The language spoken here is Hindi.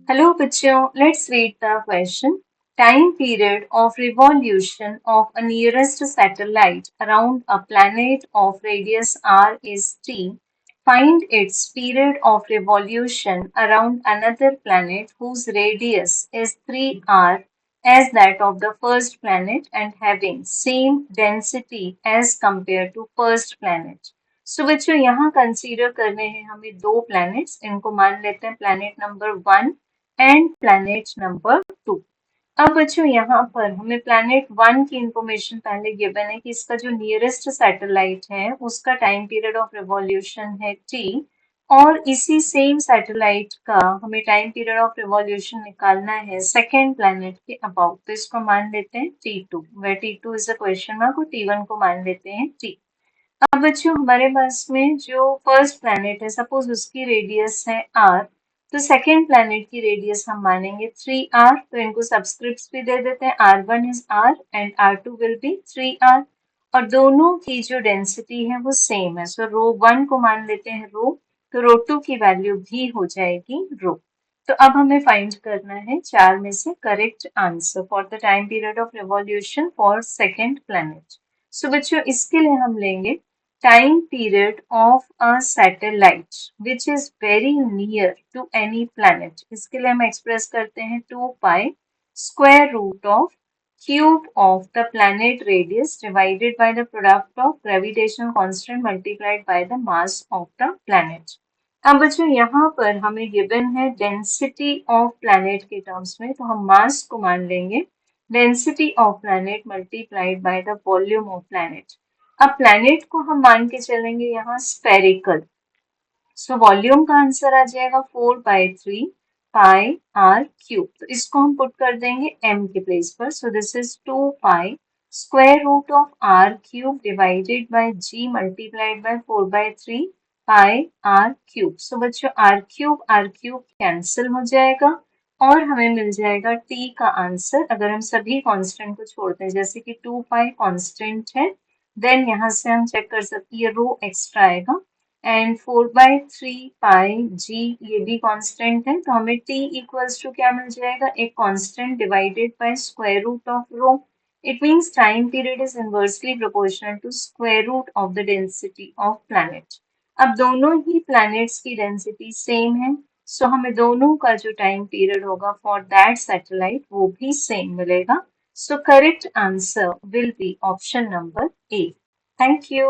Hello, bachcho. Let's read the question. Time period of revolution of a nearest satellite around a planet of radius r is t. Find its period of revolution around another planet whose radius is 3r as that of the first planet and having same density as compared to first planet. सो बच्चों यहाँ कंसीडर करने हैं हमें दो प्लैनेट्स, इनको मान लेते हैं planet number 1 and planet number 2। अब बच्चों यहाँ पर हमें प्लैनेट 1 की इंफॉर्मेशन पहले गिवन है कि इसका जो नियरेस्ट सैटेलाइट है उसका टाइम पीरियड ऑफ रिवॉल्यूशन है t, और इसी सेम सैटेलाइट का हमें टाइम पीरियड ऑफ रिवॉल्यूशन निकालना है सेकेंड प्लैनेट के अबाउट। तो इसको मान लेते हैं t2, where t2 is a question mark, और t1 को मान लेते हैं t। अब बच्चों हमारे पास में जो फर्स्ट प्लैनेट है, सपोज उसकी रेडियस है r, तो सेकेंड प्लैनेट की रेडियस हम मानेंगे 3r। तो इनको सब्सक्रिप्ट्स भी दे देते हैं, r1 is r and r2 will be 3r, और दोनों की जो डेंसिटी है वो सेम है। सो रो 1 को मान लेते हैं रो, तो रो 2 की वैल्यू भी हो जाएगी रो। तो अब हमें फाइंड करना है चार में से correct answer for the time period of revolution for second planet. So बच्चों इसके लिए हम लेंगे time period of a satellite which is very near to any planet। इसके लिए हम एक्सप्रेस करते हैं 2 pi square root of cube of the planet radius divided by the product of gravitational constant multiplied by the mass of the planet। अब बच्चों यहाँ पर हमें गिवन है डेंसिटी ऑफ प्लैनेट के टर्म्स में, तो हम मास को मान लेंगे density of planet multiplied by the volume of planet. अब प्लैनेट को हम मान के चलेंगे यहाँ स्फेरिकल, सो वॉल्यूम का आंसर आ जाएगा 4/3 पाई आर क्यूब। तो इसको हम पुट कर देंगे m के प्लेस पर, so this is 2 pi square root of R cube divided by g multiplied by 4/3 pi R cube. So बच्चों आर क्यूब कैंसिल हो जाएगा और हमें मिल जाएगा t का आंसर। अगर हम सभी कांस्टेंट को छोड़ते हैं, जैसे कि 2 पाई कांस्टेंट है, देन यहाँ से हम चेक कर सकते हैं ये रो एक्स्ट्रा आएगा, एंड 4/3 पाई जी ये भी कांस्टेंट है, तो हमें t इक्वल्स टू क्या मिल जाएगा, एक constant divided by square root of rho. It means time period is inversely proportional to square root of the density of planet. अब दोनों ही प्लैनेट्स की डेंसिटी सेम है, सो हमें दोनों का जो टाइम पीरियड होगा फॉर दैट सैटेलाइट वो भी सेम मिलेगा। So correct answer will be option number A. Thank you.